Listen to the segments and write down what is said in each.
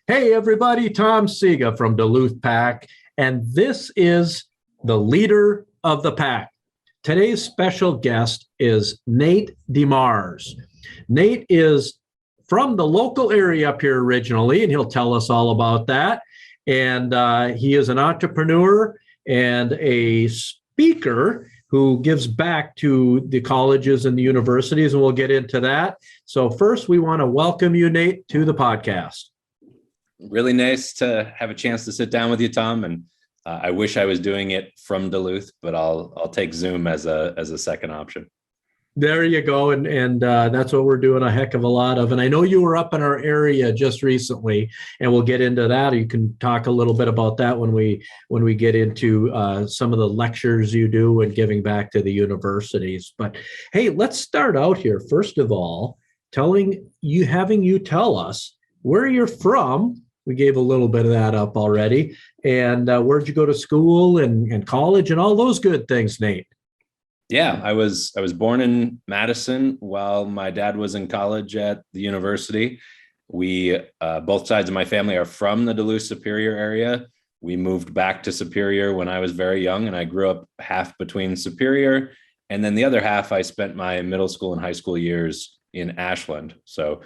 Hey, everybody, Tom Sega from Duluth Pack, and this is the leader of the pack. Today's special guest is Nate Demars. Nate is from the local area up here originally, and he'll tell us all about that. And he is an entrepreneur and a speaker who gives back to the colleges and the universities, and we'll get into that. So first, we want to welcome you, Nate, to the podcast. Really nice to have a chance to sit down with you, Tom. And I wish I was doing it from Duluth, but I'll take Zoom as a second option. There you go. And that's what we're doing a heck of a lot of. And I know you were up in our area just recently, and we'll get into that. You can talk a little bit about that when we get into some of the lectures you do and giving back to the universities. But hey, let's start out here. First of all, having you tell us where you're from. We gave a little bit of that up already. And where'd you go to school and college and all those good things, Nate? Yeah, I was born in Madison while my dad was in college at the university. We, both sides of my family are from the Duluth Superior area. We moved back to Superior when I was very young, and I grew up half between Superior. And then the other half, I spent my middle school and high school years in Ashland. So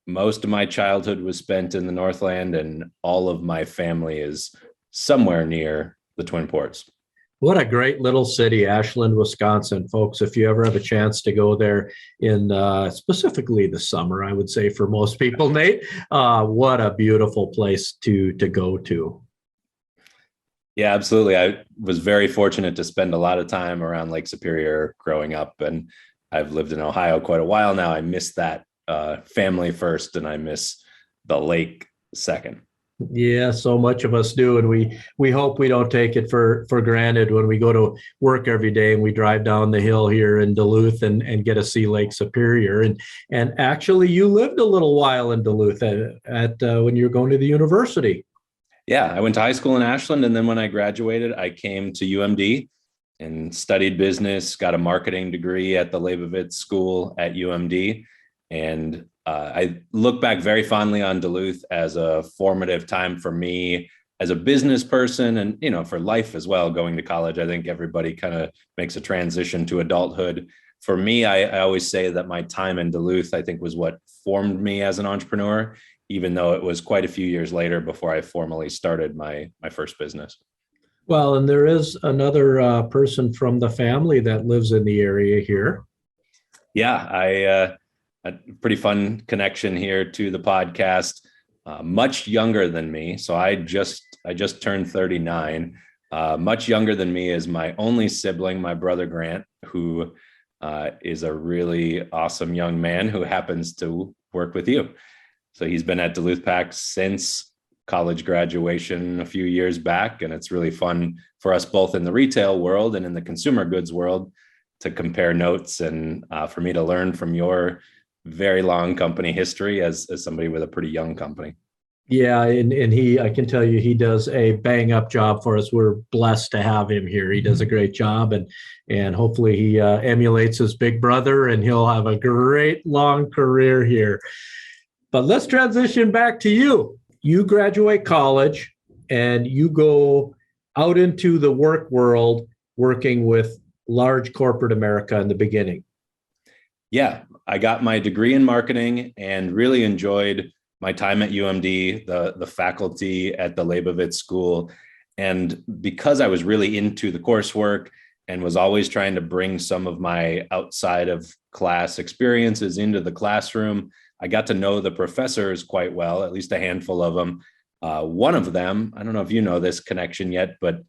most of my childhood was spent in the Northland, and all of my family is somewhere near the Twin Ports. What a great little city, Ashland, Wisconsin, folks. If you ever have a chance to go there in specifically the summer, I would say for most people, Nate, what a beautiful place to go to. Yeah, absolutely. I was very fortunate to spend a lot of time around Lake Superior growing up, and I've lived in Ohio quite a while now. I miss that family first, and I miss the lake second. Yeah, so much of us do, and we hope we don't take it for granted when we go to work every day and we drive down the hill here in Duluth and get to see Lake Superior. And actually, you lived a little while in Duluth at when you were going to the university. Yeah, I went to high school in Ashland, and then when I graduated, I came to UMD and studied business, got a marketing degree at the Leibovitz School at UMD. And I look back very fondly on Duluth as a formative time for me as a business person and, for life as well. Going to college, I think everybody kind of makes a transition to adulthood. For me, I always say that my time in Duluth, I think, was what formed me as an entrepreneur, even though it was quite a few years later before I formally started my first business. Well, and there is another person from the family that lives in the area here. Yeah, a pretty fun connection here to the podcast. Much younger than me, so I just turned 39. Much younger than me is my only sibling, my brother Grant, who is a really awesome young man who happens to work with you. So he's been at Duluth Pack since college graduation a few years back, and it's really fun for us both in the retail world and in the consumer goods world to compare notes and for me to learn from your very long company history as somebody with a pretty young company. Yeah, and I can tell you, he does a bang up job for us. We're blessed to have him here. He does a great job, and hopefully he emulates his big brother, and he'll have a great long career here. But let's transition back to you. You graduate college and you go out into the work world working with large corporate America in the beginning. Yeah, I got my degree in marketing and really enjoyed my time at UMD, the faculty at the Leibovitz School. And because I was really into the coursework and was always trying to bring some of my outside of class experiences into the classroom, I got to know the professors quite well, at least a handful of them. One of them, I don't know if you know this connection yet, but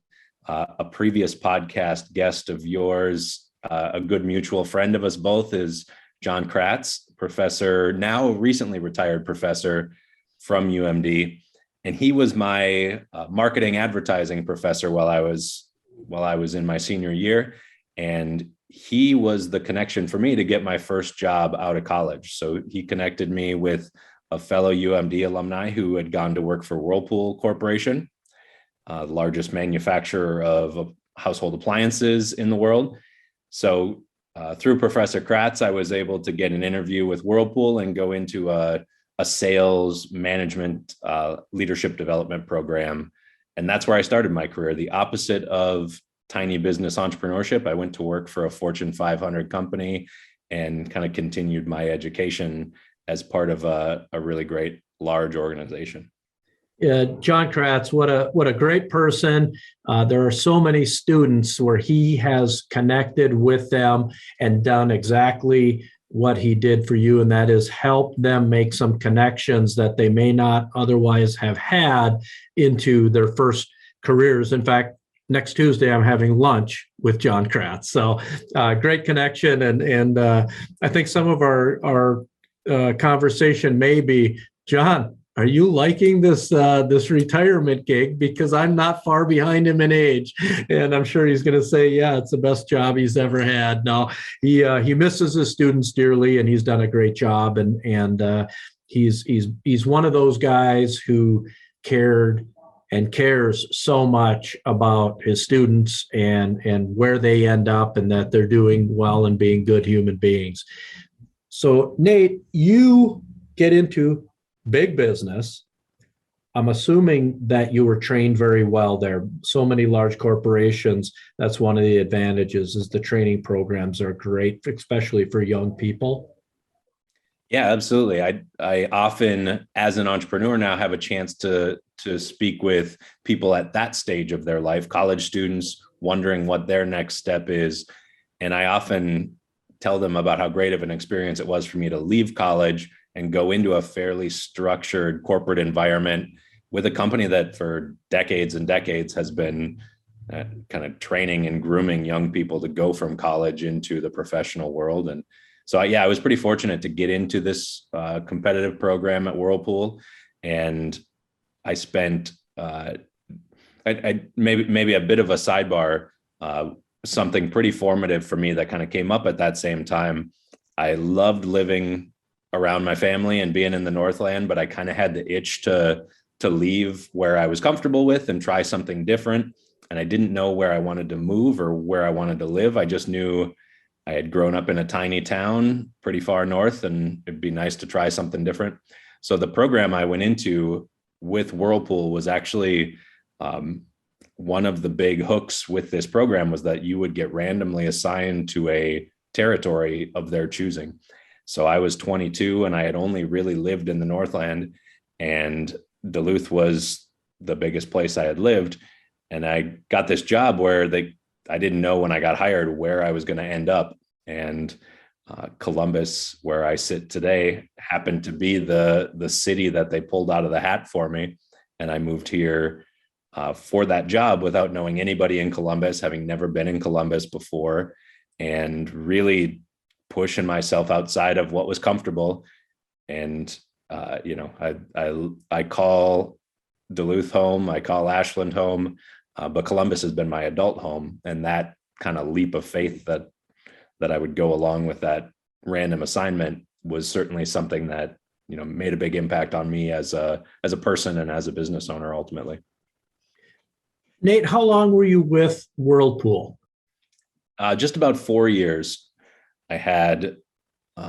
a previous podcast guest of yours, a good mutual friend of us both, is John Kratz, professor, now recently retired professor from UMD. And he was my marketing advertising professor while I was in my senior year. And he was the connection for me to get my first job out of college. So he connected me with a fellow UMD alumni who had gone to work for Whirlpool Corporation, the largest manufacturer of household appliances in the world. So through Professor Kratz, I was able to get an interview with Whirlpool and go into a a sales management leadership development program. And that's where I started my career. The opposite of tiny business entrepreneurship, I went to work for a Fortune 500 company and kind of continued my education as part of a really great large organization. John Kratz, what a great person. There are so many students where he has connected with them and done exactly what he did for you, and that is help them make some connections that they may not otherwise have had into their first careers. In fact, next Tuesday, I'm having lunch with John Kratz. So great connection. And I think some of our conversation may be, John, are you liking this retirement gig? Because I'm not far behind him in age, and I'm sure he's going to say, yeah, it's the best job he's ever had. No, he misses his students dearly, and he's done a great job. And he's one of those guys who cared and cares so much about his students and where they end up, and that they're doing well and being good human beings. So, Nate, you get into big business. I'm assuming that you were trained very well there. So many large corporations, that's one of the advantages, is the training programs are great, especially for young people. Yeah, absolutely. I often, as an entrepreneur now, have a chance to speak with people at that stage of their life, college students wondering what their next step is. And I often tell them about how great of an experience it was for me to leave college and go into a fairly structured corporate environment with a company that for decades and decades has been kind of training and grooming young people to go from college into the professional world. And so, yeah, I was pretty fortunate to get into this competitive program at Whirlpool. And I spent maybe a bit of a sidebar, something pretty formative for me that kind of came up at that same time. I loved living around my family and being in the Northland, but I kind of had the itch to leave where I was comfortable with and try something different. And I didn't know where I wanted to move or where I wanted to live. I just knew I had grown up in a tiny town pretty far north, and it'd be nice to try something different. So the program I went into with Whirlpool was actually one of the big hooks with this program was that you would get randomly assigned to a territory of their choosing. So I was 22 and I had only really lived in the Northland, and Duluth was the biggest place I had lived. And I got this job where I didn't know when I got hired where I was going to end up. And Columbus, where I sit today, happened to be the city that they pulled out of the hat for me. And I moved here for that job without knowing anybody in Columbus, having never been in Columbus before, and really pushing myself outside of what was comfortable. And I call Duluth home, I call Ashland home, but Columbus has been my adult home. And that kind of leap of faith that I would go along with that random assignment was certainly something that, made a big impact on me as a person and as a business owner ultimately. Nate, how long were you with Whirlpool? Just about 4 years. I had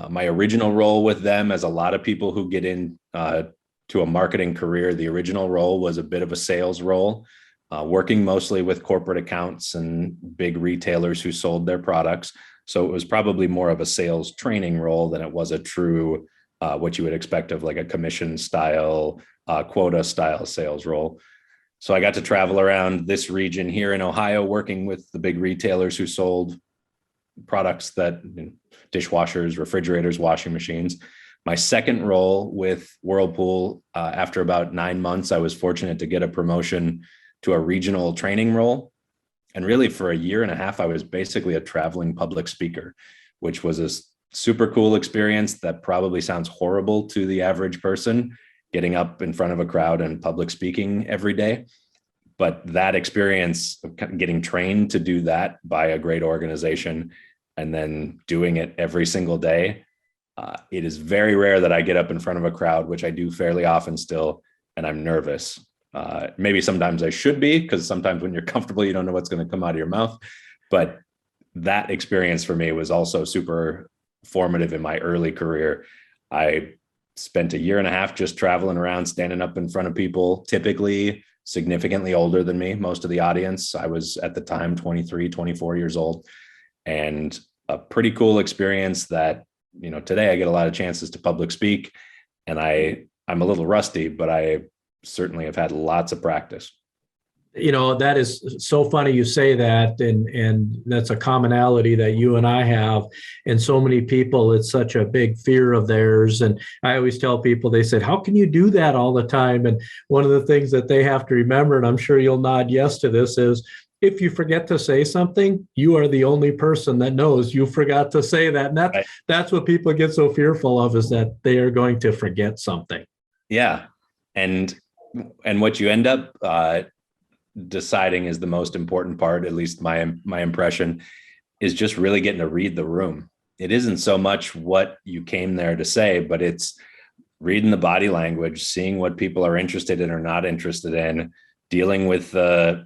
my original role with them, as a lot of people who get in to a marketing career, the original role was a bit of a sales role, working mostly with corporate accounts and big retailers who sold their products. So it was probably more of a sales training role than it was a true, what you would expect of like a commission style, quota style sales role. So I got to travel around this region here in Ohio, working with the big retailers who sold products that dishwashers, refrigerators, washing machines. My second role with Whirlpool, after about 9 months, I was fortunate to get a promotion to a regional training role. And really for a year and a half, I was basically a traveling public speaker, which was a super cool experience that probably sounds horrible to the average person, getting up in front of a crowd and public speaking every day. But that experience of getting trained to do that by a great organization and then doing it every single day, it is very rare that I get up in front of a crowd, which I do fairly often still, and I'm nervous. Maybe sometimes I should be, because sometimes when you're comfortable, you don't know what's going to come out of your mouth. But that experience for me was also super formative in my early career. I spent a year and a half just traveling around, standing up in front of people, typically significantly older than me. Most of the audience, I was at the time 23, 24 years old, and a pretty cool experience that, today I get a lot of chances to public speak, and I'm a little rusty, but I certainly have had lots of practice. That is so funny you say that, and that's a commonality that you and I have, and so many people, it's such a big fear of theirs. And I always tell people, they said, how can you do that all the time? And one of the things that they have to remember, and I'm sure you'll nod yes to this, is if you forget to say something, you are the only person that knows you forgot to say that. And that's what people get so fearful of, is that they are going to forget something. Yeah. And what you end up deciding is the most important part, at least my impression, is just really getting to read the room. It isn't so much what you came there to say, but it's reading the body language, seeing what people are interested in or not interested in, dealing with the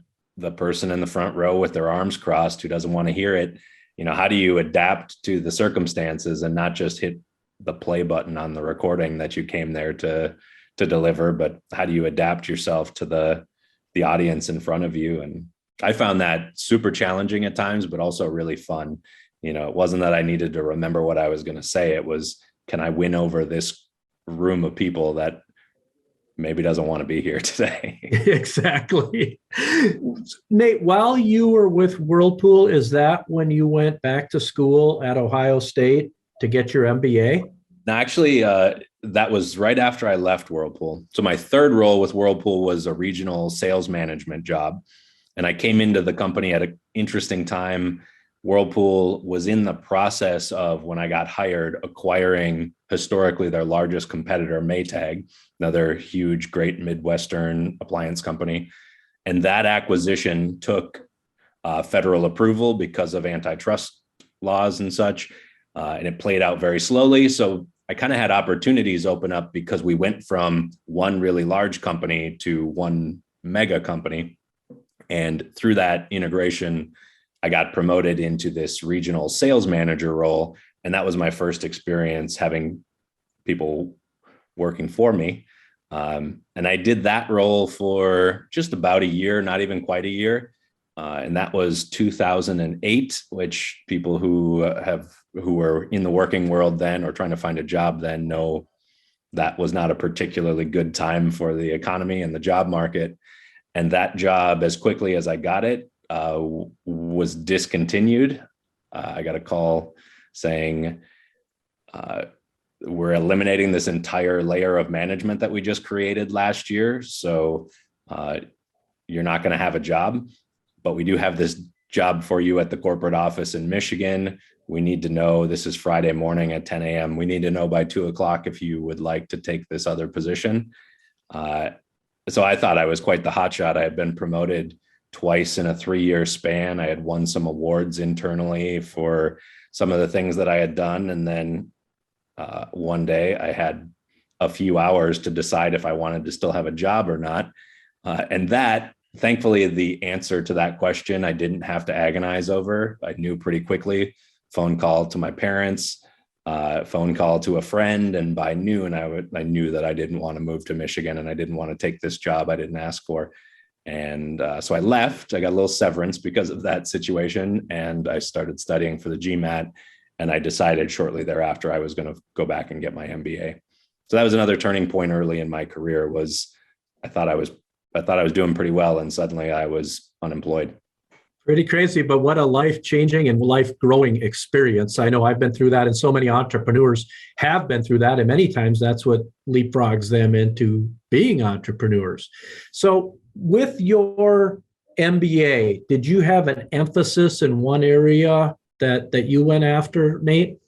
person in the front row with their arms crossed who doesn't want to hear it. How do you adapt to the circumstances and not just hit the play button on the recording that you came there to deliver, but how do you adapt yourself to the audience in front of you? And I found that super challenging at times, but also really fun. It wasn't that I needed to remember what I was going to say. It was, can I win over this room of people that maybe doesn't want to be here today? Exactly. Nate, while you were with Whirlpool, is that when you went back to school at Ohio State to get your MBA? No, actually, that was right after I left Whirlpool. So my third role with Whirlpool was a regional sales management job. And I came into the company at an interesting time. Whirlpool was in the process of, when I got hired, acquiring historically their largest competitor, Maytag, another huge, great Midwestern appliance company. And that acquisition took federal approval because of antitrust laws and such. And it played out very slowly. So I kind of had opportunities open up because we went from one really large company to one mega company. And through that integration, I got promoted into this regional sales manager role. And that was my first experience having people working for me. And I did that role for just about a year, not even quite a year. And that was 2008, which people who were in the working world then or trying to find a job then know that was not a particularly good time for the economy and the job market. And that job, as quickly as I got it, was discontinued. I got a call saying, we're eliminating this entire layer of management that we just created last year. So you're not going to have a job, but we do have this job for you at the corporate office in Michigan. We need to know, this is Friday morning at 10 a.m. We need to know by 2:00 if you would like to take this other position. So I thought I was quite the hotshot. I had been promoted twice in a 3-year span. I had won some awards internally for some of the things that I had done. And then one day I had a few hours to decide if I wanted to still have a job or not. And that, thankfully, the answer to that question, I didn't have to agonize over. I knew pretty quickly. Phone call to my parents, phone call to a friend. And by noon, I knew that I didn't want to move to Michigan and I didn't want to take this job I didn't ask for. And so I left. I got a little severance because of that situation. And I started studying for the GMAT. And I decided shortly thereafter I was going to go back and get my MBA. So that was another turning point early in my career. Was I thought I was doing pretty well, and suddenly I was unemployed. Pretty crazy, but what a life-changing and life-growing experience. I know I've been through that, and so many entrepreneurs have been through that, and many times that's what leapfrogs them into being entrepreneurs. So with your MBA, did you have an emphasis in one area that you went after, Nate?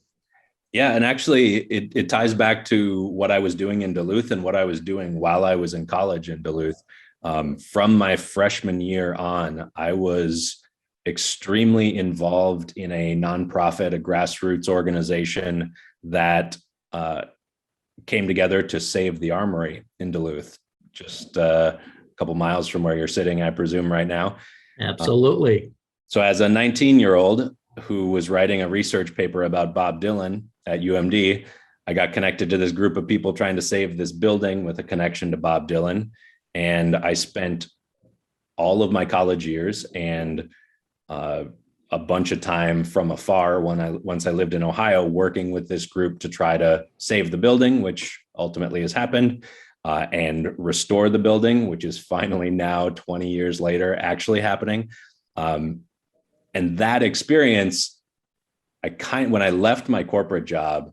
Yeah, and actually it ties back to what I was doing in Duluth and what I was doing while I was in college in Duluth. From my freshman year on, I was extremely involved in a nonprofit, a grassroots organization that came together to save the armory in Duluth, just a couple miles from where you're sitting, I presume, right now. Absolutely. So as a 19-year-old who was writing a research paper about Bob Dylan at UMD, I got connected to this group of people trying to save this building with a connection to Bob Dylan. And I spent all of my college years and a bunch of time from afar once I lived in Ohio, working with this group to try to save the building, which ultimately has happened, and restore the building, which is finally now 20 years later actually happening. And that experience, when I left my corporate job,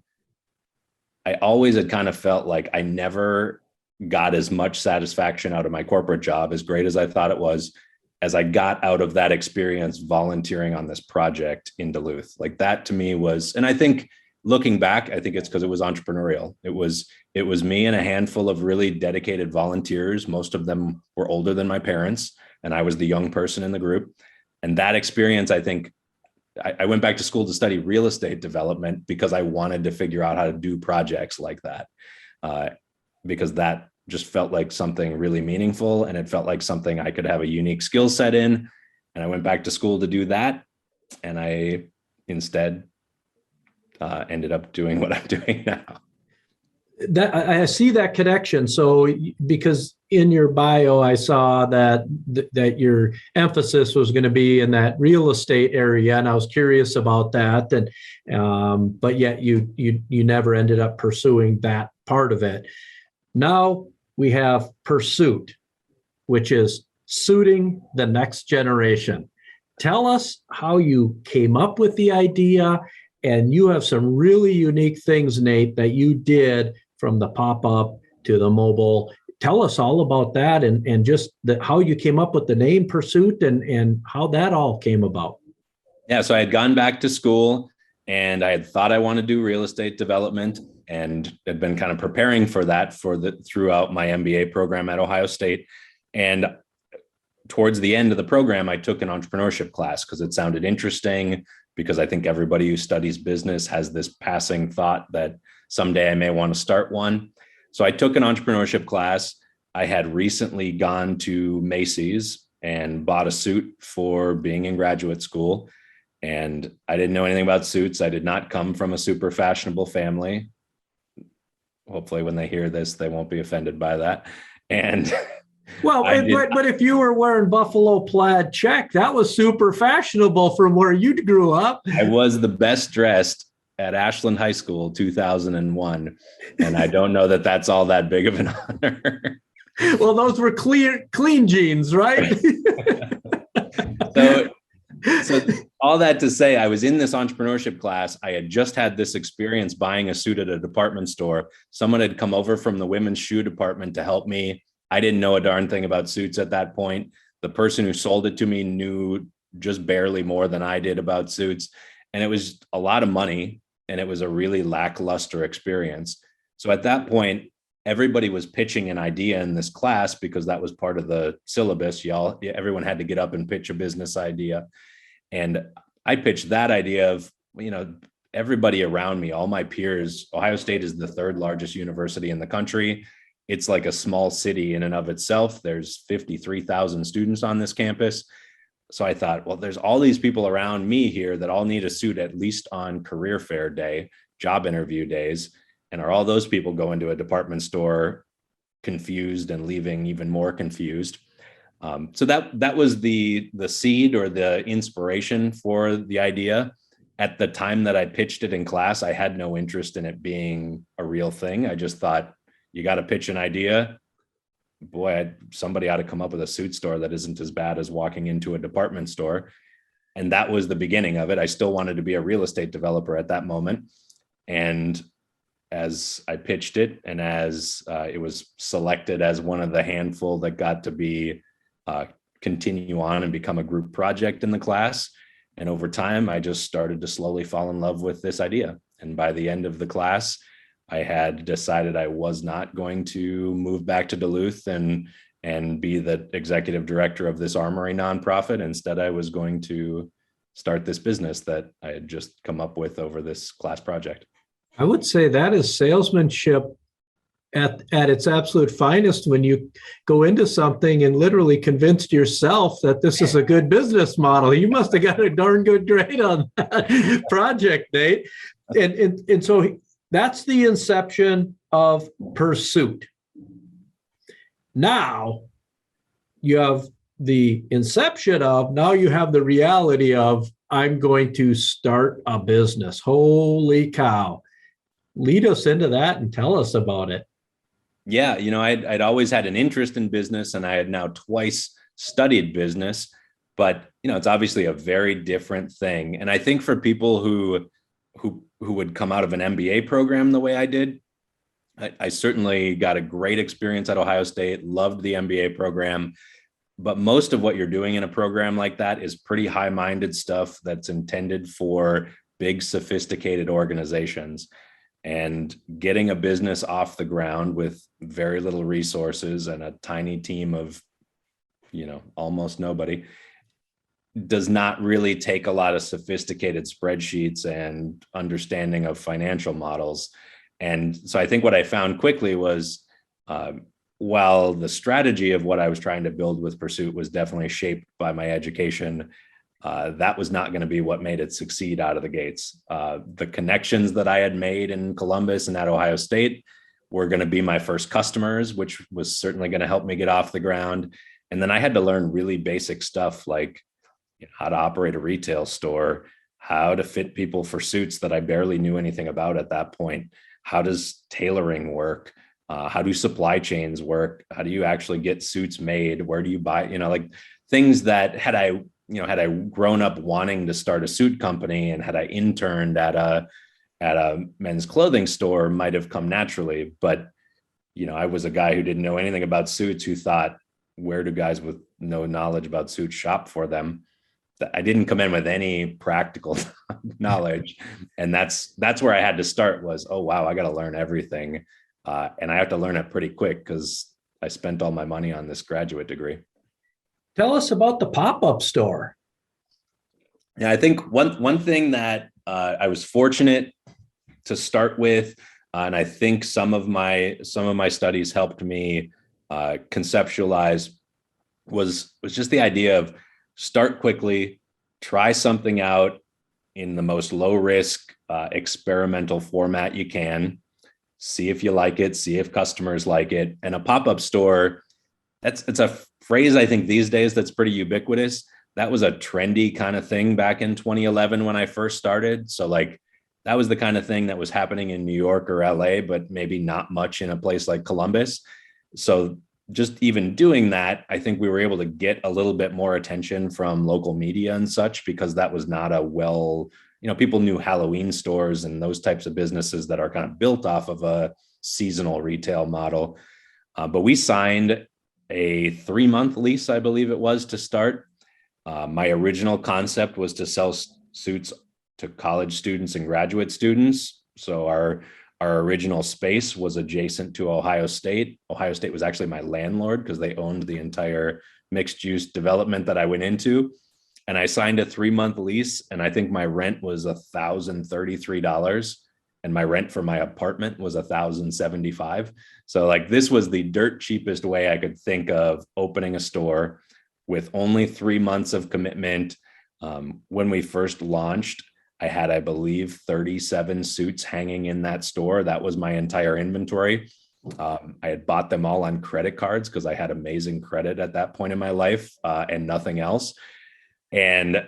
I always had kind of felt like I never got as much satisfaction out of my corporate job, as great as I thought it was, as I got out of that experience volunteering on this project in Duluth. Like that to me was, and I think looking back, I think it's because it was entrepreneurial. It was me and a handful of really dedicated volunteers. Most of them were older than my parents, and I was the young person in the group. And that experience, I think, I went back to school to study real estate development because I wanted to figure out how to do projects like that, because that just felt like something really meaningful, and it felt like something I could have a unique skill set in. And I went back to school to do that, and I instead ended up doing what I'm doing now. That I see that connection. So because in your bio, I saw that your emphasis was going to be in that real estate area, and I was curious about that. And but yet you never ended up pursuing that part of it. Now we have Pursuit, which is suiting the next generation. Tell us how you came up with the idea. And you have some really unique things, Nate, that you did from the pop-up to the mobile. Tell us all about that, and just how you came up with the name Pursuit, and how that all came about. Yeah, so I had gone back to school, and I had thought I wanted to do real estate development, and had been kind of preparing for that throughout my MBA program at Ohio State. And towards the end of the program, I took an entrepreneurship class because it sounded interesting, because I think everybody who studies business has this passing thought that someday I may want to start one. So I took an entrepreneurship class. I had recently gone to Macy's and bought a suit for being in graduate school. And I didn't know anything about suits. I did not come from a super fashionable family. Hopefully when they hear this, they won't be offended by that. And well, but if you were wearing buffalo plaid check, that was super fashionable from where you grew up. I was the best dressed at Ashland High School, 2001. And I don't know that that's all that big of an honor. Well, those were clean jeans, right? So all that to say, I was in this entrepreneurship class. I had just had this experience buying a suit at a department store. Someone had come over from the women's shoe department to help me. I didn't know a darn thing about suits at that point. The person who sold it to me knew just barely more than I did about suits. And it was a lot of money, and it was a really lackluster experience. So at that point, everybody was pitching an idea in this class because that was part of the syllabus. Everyone had to get up and pitch a business idea. And I pitched that idea of, everybody around me, all my peers. Ohio State is the third largest university in the country. It's like a small city in and of itself. There's 53,000 students on this campus. So I thought, well, there's all these people around me here that all need a suit at least on career fair day, job interview days. And are all those people going to a department store confused and leaving even more confused? So that was the seed or the inspiration for the idea. At the time that I pitched it in class, I had no interest in it being a real thing. I just thought, you got to pitch an idea. Boy, somebody ought to come up with a suit store that isn't as bad as walking into a department store. And that was the beginning of it. I still wanted to be a real estate developer at that moment. And as I pitched it, and as it was selected as one of the handful that got to be continue on and become a group project in the class. And over time, I just started to slowly fall in love with this idea. And by the end of the class, I had decided I was not going to move back to Duluth and be the executive director of this armory nonprofit. Instead, I was going to start this business that I had just come up with over this class project. I would say that is salesmanship at its absolute finest, when you go into something and literally convinced yourself that this is a good business model. You must have got a darn good grade on that project, Nate. And so That's the inception of Pursuit. Now you have the inception of, now you have the reality of, I'm going to start a business. Holy cow. Lead us into that and tell us about it. Yeah, I'd always had an interest in business, and I had now twice studied business, but it's obviously a very different thing. And I think for people who would come out of an MBA program the way I did, I certainly got a great experience at Ohio State, loved the MBA program. But most of what you're doing in a program like that is pretty high-minded stuff that's intended for big, sophisticated organizations. And getting a business off the ground with very little resources and a tiny team of, almost nobody, does not really take a lot of sophisticated spreadsheets and understanding of financial models. And so I think what I found quickly was, while the strategy of what I was trying to build with Pursuit was definitely shaped by my education, that was not going to be what made it succeed out of the gates. The connections that I had made in Columbus and at Ohio State were going to be my first customers, which was certainly going to help me get off the ground. And then I had to learn really basic stuff like how to operate a retail store, how to fit people for suits that I barely knew anything about at that point. How does tailoring work? How do supply chains work? How do you actually get suits made? Where do you buy, like things that had I grown up wanting to start a suit company and had I interned at a men's clothing store might have come naturally. But, I was a guy who didn't know anything about suits, who thought, where do guys with no knowledge about suits shop for them? I didn't come in with any practical knowledge. And that's where I had to start was, oh, wow, I got to learn everything. And I have to learn it pretty quick because I spent all my money on this graduate degree. Tell us about the pop-up store. Yeah, I think one thing that I was fortunate to start with, and I think some of my studies helped me conceptualize, was just the idea of start quickly, try something out in the most low risk experimental format you can. See if you like it, see if customers like it. And a pop-up store, it's a phrase I think these days that's pretty ubiquitous. That was a trendy kind of thing back in 2011 when I first started. So that was the kind of thing that was happening in New York or LA, but maybe not much in a place like Columbus. So just even doing that, I think we were able to get a little bit more attention from local media and such, because that was not people knew Halloween stores and those types of businesses that are kind of built off of a seasonal retail model. But we signed a 3-month lease, I believe it was, to start. My original concept was to sell suits to college students and graduate students. So our original space was adjacent to Ohio State. Ohio State was actually my landlord because they owned the entire mixed use development that I went into. And I signed a 3-month lease, and I think my rent was $1,033, and my rent for my apartment was $1,075. So this was the dirt cheapest way I could think of opening a store with only 3 months of commitment. When we first launched, I had, I believe, 37 suits hanging in that store. That was my entire inventory. I had bought them all on credit cards because I had amazing credit at that point in my life, and nothing else. And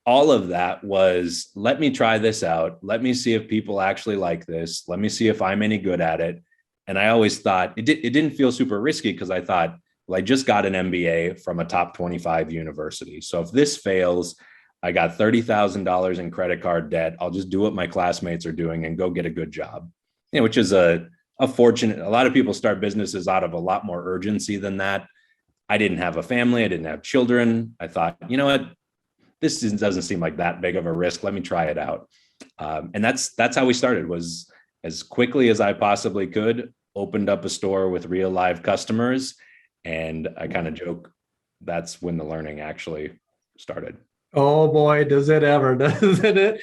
all of that was, let me try this out. Let me see if people actually like this. Let me see if I'm any good at it. And I always thought it didn't feel super risky because I thought, well, I just got an MBA from a top 25 university. So if this fails, I got $30,000 in credit card debt. I'll just do what my classmates are doing and go get a good job, which is a fortunate. A lot of people start businesses out of a lot more urgency than that. I didn't have a family. I didn't have children. I thought, you know what? This doesn't seem like that big of a risk. Let me try it out. And that's how we started, was as quickly as I possibly could, opened up a store with real live customers. And I kind of joke, that's when the learning actually started. Oh boy, does it ever, doesn't it?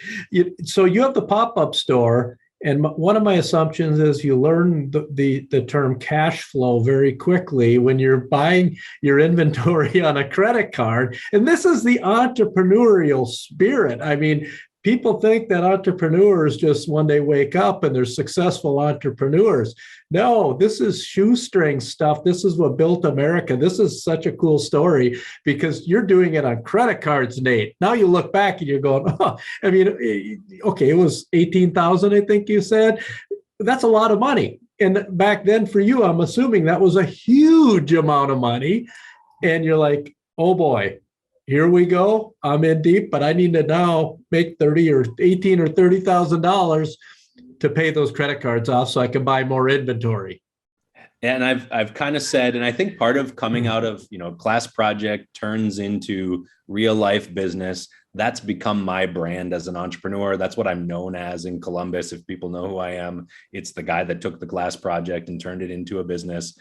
So you have the pop-up store, and one of my assumptions is you learn the term cash flow very quickly when you're buying your inventory on a credit card. And this is the entrepreneurial spirit. I mean, people think that entrepreneurs just one day wake up and they're successful entrepreneurs. No, this is shoestring stuff. This is what built America. This is such a cool story because you're doing it on credit cards, Nate. Now you look back and you're going, oh, I mean, okay, it was 18,000, I think you said. That's a lot of money. And back then for you, I'm assuming that was a huge amount of money. And you're like, oh boy, here we go. I'm in deep, but I need to now make 30 or 18 or $30,000 to pay those credit cards off so I can buy more inventory. And I've kind of said, and I think part of coming out of, class project turns into real life business. That's become my brand as an entrepreneur. That's what I'm known as in Columbus. If people know who I am, it's the guy that took the class project and turned it into a business.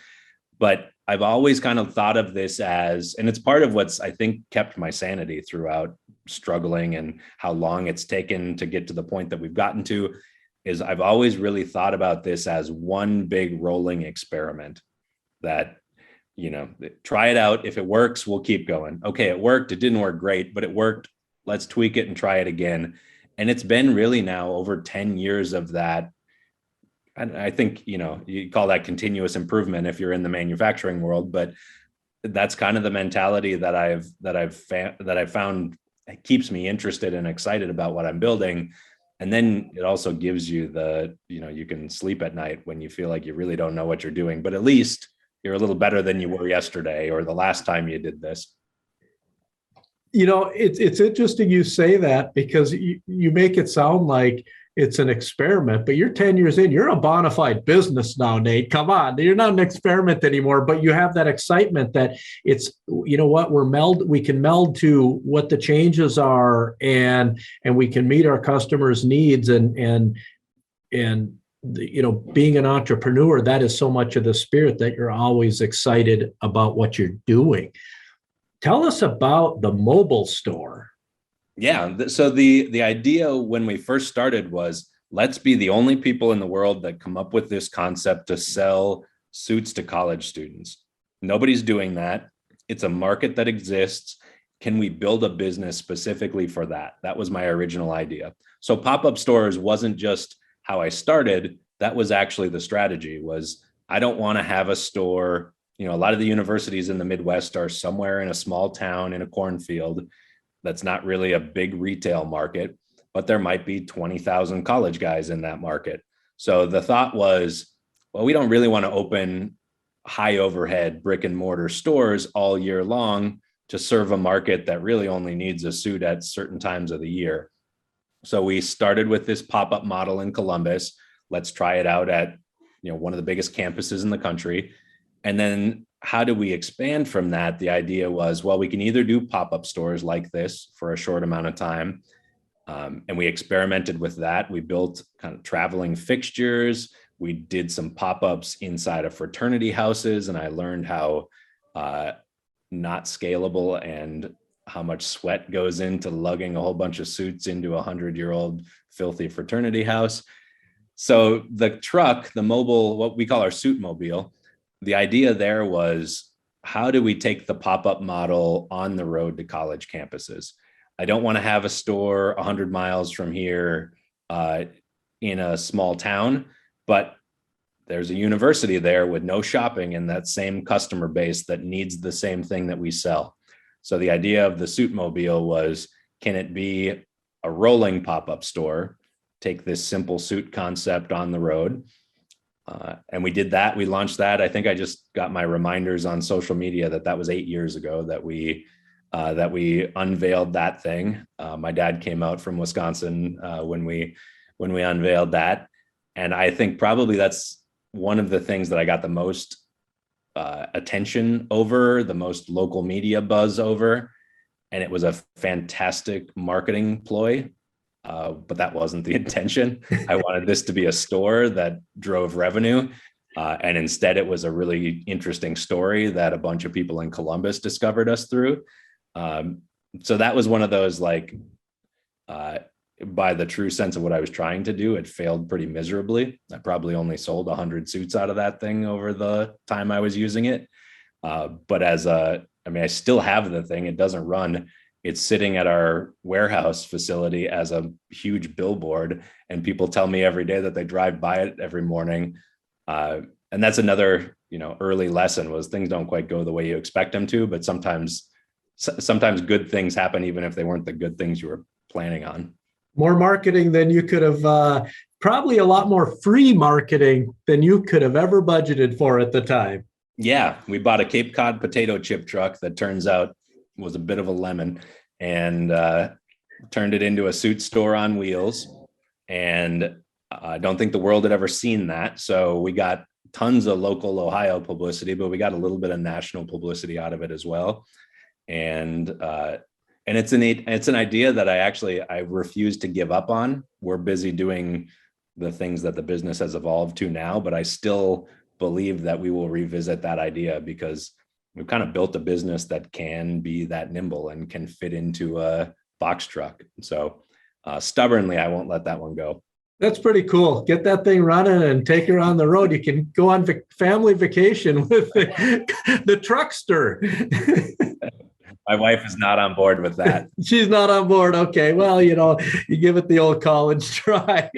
But I've always kind of thought of this as, and it's part of what's, I think, kept my sanity throughout struggling and how long it's taken to get to the point that we've gotten to, is I've always really thought about this as one big rolling experiment that, try it out. If it works, we'll keep going. Okay, it worked. It didn't work great, but it worked. Let's tweak it and try it again. And it's been really now over 10 years of that. I think, you call that continuous improvement if you're in the manufacturing world, but that's kind of the mentality that I've found keeps me interested and excited about what I'm building. And then it also gives you you can sleep at night when you feel like you really don't know what you're doing, but at least you're a little better than you were yesterday or the last time you did this. It's interesting you say that because you make it sound like it's an experiment, but you're 10 years in, you're a bona fide business now, Nate. Come on, you're not an experiment anymore, but you have that excitement that it's, what we can meld to what the changes are and we can meet our customers' needs and being an entrepreneur, that is so much of the spirit that you're always excited about what you're doing. Tell us about the mobile store. Yeah. So the idea when we first started was, let's be the only people in the world that come up with this concept to sell suits to college students. Nobody's doing that. It's a market that exists. Can we build a business specifically for that? That was my original idea. So pop-up stores wasn't just how I started. That was actually the strategy was, I don't want to have a store. A lot of the universities in the Midwest are somewhere in a small town in a cornfield. That's not really a big retail market, but there might be 20,000 college guys in that market. So the thought was, well, we don't really want to open high overhead brick and mortar stores all year long to serve a market that really only needs a suit at certain times of the year. So we started with this pop-up model in Columbus. Let's try it out at, one of the biggest campuses in the country. And then how do we expand from that? The idea was, well, we can either do pop-up stores like this for a short amount of time. And we experimented with that. We built kind of traveling fixtures. We did some pop-ups inside of fraternity houses. And I learned how not scalable and how much sweat goes into lugging a whole bunch of suits into a 100-year-old filthy fraternity house. So the truck, the mobile, what we call our suit mobile, the idea there was, how do we take the pop-up model on the road to college campuses? I don't want to have a store 100 miles from here in a small town, but there's a university there with no shopping and that same customer base that needs the same thing that we sell. So the idea of the suit mobile was, can it be a rolling pop-up store, take this simple suit concept on the road? And we did that. We launched that. I think I just got my reminders on social media that was 8 years ago that we unveiled that thing. My dad came out from Wisconsin when we unveiled that, and I think probably that's one of the things that I got the most attention over, the most local media buzz over, and it was a fantastic marketing ploy. But that wasn't the intention. I wanted this to be a store that drove revenue. And instead it was a really interesting story that a bunch of people in Columbus discovered us through. So that was one of those, by the true sense of what I was trying to do, it failed pretty miserably. I probably only sold 100 suits out of that thing over the time I was using it. But I still have the thing. It doesn't run. it's sitting at our warehouse facility as a huge billboard, and people tell me every day that they drive by it every morning. And that's another, early lesson, was things don't quite go the way you expect them to, but sometimes good things happen, even if they weren't the good things you were planning on. More marketing than you could have, probably a lot more free marketing than you could have ever budgeted for at the time. Yeah, we bought a Cape Cod potato chip truck that turns out was a bit of a lemon, and turned it into a suit store on wheels. And I don't think the world had ever seen that. So we got tons of local Ohio publicity, but we got a little bit of national publicity out of it as well. And it's an idea that I refuse to give up on. We're busy doing the things that the business has evolved to now, but I still believe that we will revisit that idea, because we've kind of built a business that can be that nimble and can fit into a box truck. So stubbornly, I won't let that one go. That's pretty cool. Get that thing running and take her on the road. You can go on family vacation with the truckster. My wife is not on board with that. She's not on board. Okay. Well, you give it the old college try.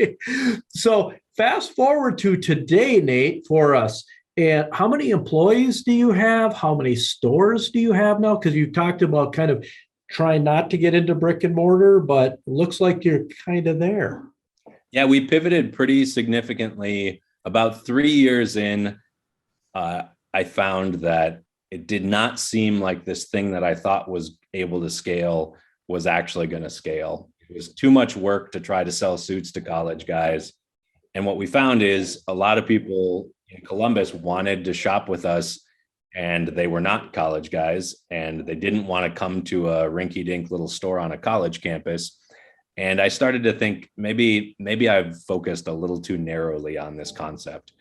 So fast forward to today, Nate, for us. And how many employees do you have? How many stores do you have now? Because you talked about kind of trying not to get into brick and mortar, but it looks like you're kind of there. Yeah, we pivoted pretty significantly. About 3 years in, I found that it did not seem like this thing that I thought was able to scale was actually going to scale. It was too much work to try to sell suits to college guys. And what we found is a lot of people in Columbus wanted to shop with us, and they were not college guys, and they didn't want to come to a rinky-dink little store on a college campus. And I started to think maybe I've focused a little too narrowly on this concept.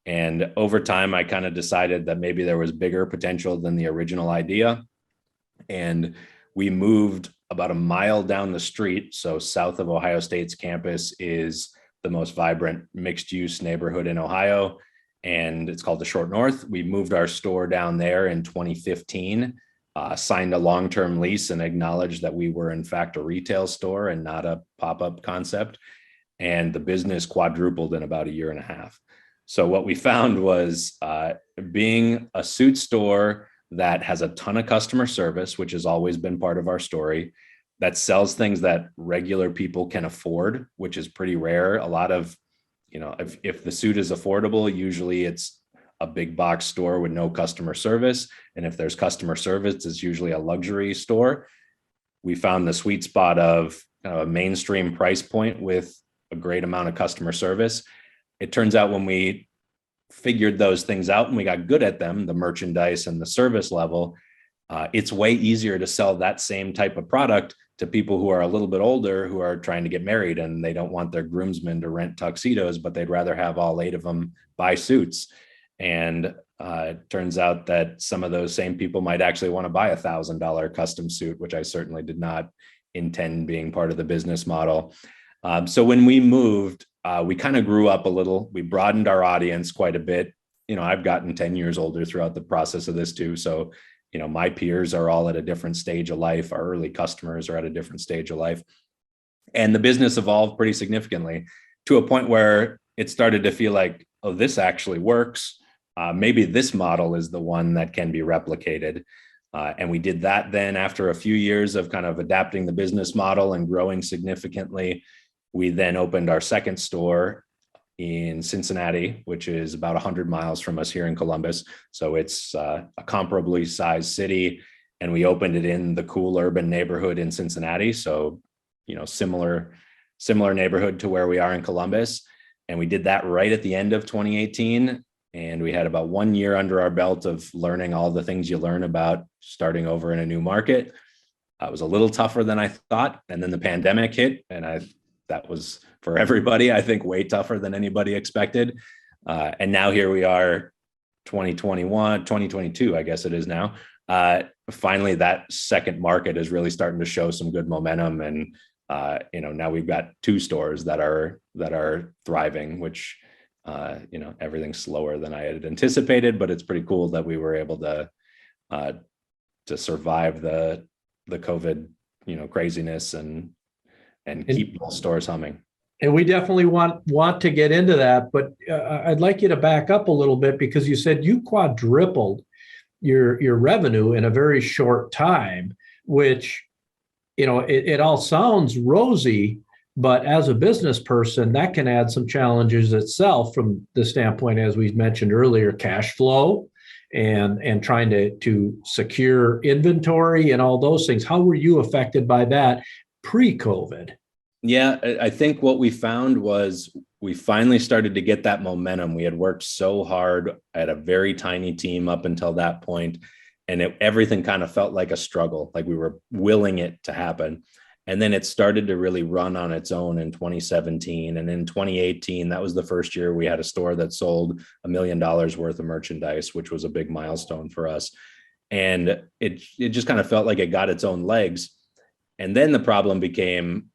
And over time, I kind of decided that maybe there was bigger potential than the original idea. And we moved about a mile down the street. So south of Ohio State's campus is the most vibrant mixed use neighborhood in Ohio, and it's called the Short North. We moved our store down there in 2015, signed a long-term lease, and acknowledged that we were in fact a retail store and not a pop-up concept. And the business quadrupled in about a year and a half. So what we found was being a suit store that has a ton of customer service, which has always been part of our story, that sells things that regular people can afford, which is pretty rare. A lot of, if the suit is affordable, usually it's a big box store with no customer service. And if there's customer service, it's usually a luxury store. We found the sweet spot of a mainstream price point with a great amount of customer service. It turns out when we figured those things out and we got good at them, the merchandise and the service level, it's way easier to sell that same type of product to people who are a little bit older, who are trying to get married, and they don't want their groomsmen to rent tuxedos, but they'd rather have all 8 of them buy suits. And it turns out that some of those same people might actually want to buy a $1,000 custom suit, which I certainly did not intend being part of the business model. So when we moved, we kind of grew up a little. We broadened our audience quite a bit. I've gotten 10 years older throughout the process of this too. So, my peers are all at a different stage of life. Our early customers are at a different stage of life. And the business evolved pretty significantly to a point where it started to feel like, oh, this actually works. Maybe this model is the one that can be replicated. And we did that then after a few years of kind of adapting the business model and growing significantly. We then opened our second store in Cincinnati, which is about 100 miles from us here in Columbus. So it's a comparably sized city. And we opened it in the cool urban neighborhood in Cincinnati. So, similar neighborhood to where we are in Columbus. And we did that right at the end of 2018. And we had about 1 year under our belt of learning all the things you learn about starting over in a new market. It was a little tougher than I thought. And then the pandemic hit, and that was for everybody, I think, way tougher than anybody expected. And now here we are, 2022, I guess it is now. Finally, that second market is really starting to show some good momentum. And, now we've got 2 stores that are thriving, which, everything's slower than I had anticipated, but it's pretty cool that we were able to survive the COVID craziness and keep those stores humming. And we definitely want to get into that, but I'd like you to back up a little bit, because you said you quadrupled your revenue in a very short time, which, it all sounds rosy, but as a business person, that can add some challenges itself from the standpoint, as we mentioned earlier, cash flow and trying to secure inventory and all those things. How were you affected by that pre-COVID? Yeah, I think what we found was we finally started to get that momentum. We had worked so hard at a very tiny team up until that point, and everything kind of felt like a struggle, like we were willing it to happen. And then it started to really run on its own in 2017. And in 2018, that was the first year we had a store that sold $1 million worth of merchandise, which was a big milestone for us. And it just kind of felt like it got its own legs. And then the problem became,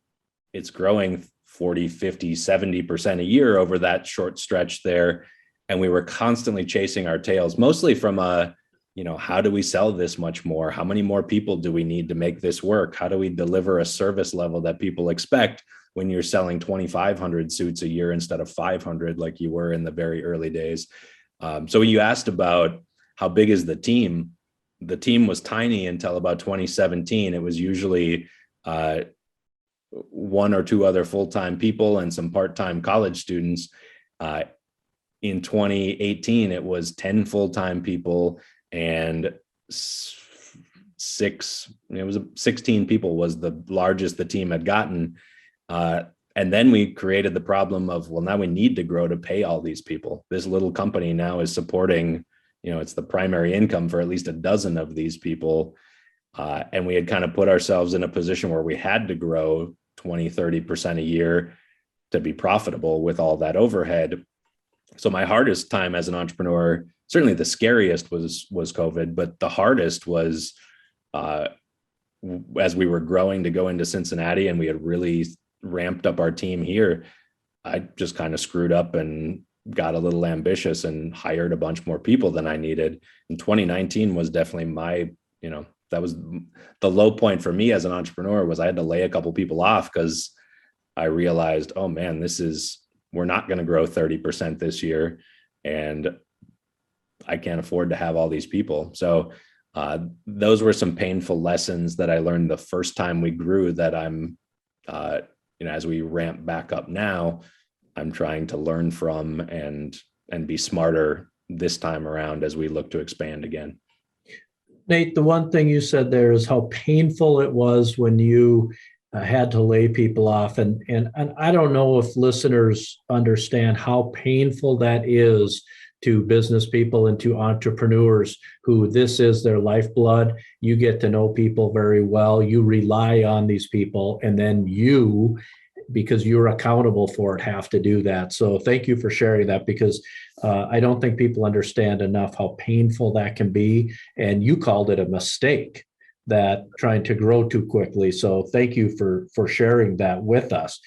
it's growing 40, 50, 70% a year over that short stretch there. And we were constantly chasing our tails, mostly from how do we sell this much more? How many more people do we need to make this work? How do we deliver a service level that people expect when you're selling 2,500 suits a year instead of 500 like you were in the very early days? So when you asked about how big is the team was tiny until about 2017. It was usually one or two other full-time people and some part-time college students. In 2018, it was 10 full-time people and 16 people was the largest the team had gotten. And then we created the problem of, well, now we need to grow to pay all these people. This little company now is supporting, it's the primary income for at least a dozen of these people. And we had kind of put ourselves in a position where we had to grow 20, 30% a year to be profitable with all that overhead. So my hardest time as an entrepreneur, certainly the scariest was COVID, but the hardest was as we were growing to go into Cincinnati and we had really ramped up our team here, I just kind of screwed up and got a little ambitious and hired a bunch more people than I needed. And 2019 was definitely that was the low point for me as an entrepreneur, was I had to lay a couple people off because I realized, oh man, we're not going to grow 30% this year. And I can't afford to have all these people. So those were some painful lessons that I learned the first time we grew that I'm, as we ramp back up now, I'm trying to learn from and be smarter this time around as we look to expand again. Nate, the one thing you said there is how painful it was when you had to lay people off. And I don't know if listeners understand how painful that is to business people and to entrepreneurs who this is their lifeblood. You get to know people very well. You rely on these people, and then you, because you're accountable for it, have to do that. So thank you for sharing that, because I don't think people understand enough how painful that can be. And you called it a mistake, that trying to grow too quickly. So thank you for sharing that with us.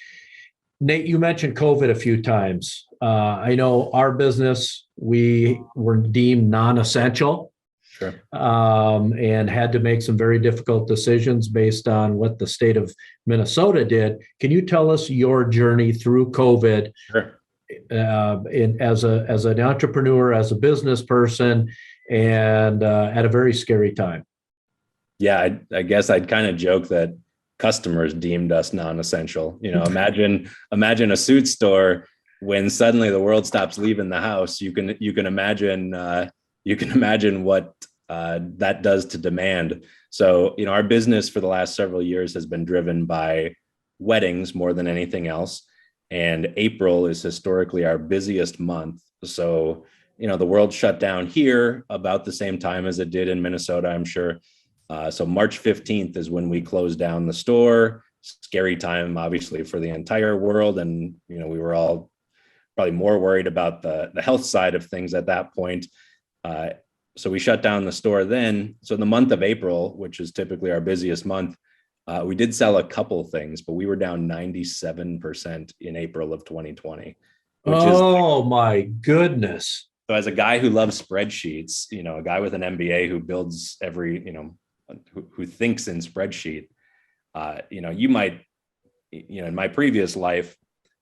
Nate, you mentioned COVID a few times. I know our business, we were deemed non-essential. Sure. And had to make some very difficult decisions based on what the state of Minnesota did. Can you tell us your journey through COVID? Sure. As an entrepreneur, as a business person, and at a very scary time? Yeah, I guess I'd kind of joke that customers deemed us non-essential. Imagine a suit store when suddenly the world stops leaving the house. You can imagine what that does to demand. So our business for the last several years has been driven by weddings more than anything else. And April is historically our busiest month. So, the world shut down here about the same time as it did in Minnesota, I'm sure. So March 15th is when we closed down the store. Scary time, obviously, for the entire world. And, we were all probably more worried about the health side of things at that point. So we shut down the store then. So in the month of April, which is typically our busiest month, we did sell a couple things, but we were down 97% in April of 2020. My goodness. So as a guy who loves spreadsheets, a guy with an MBA who builds who thinks in spreadsheet, You might, in my previous life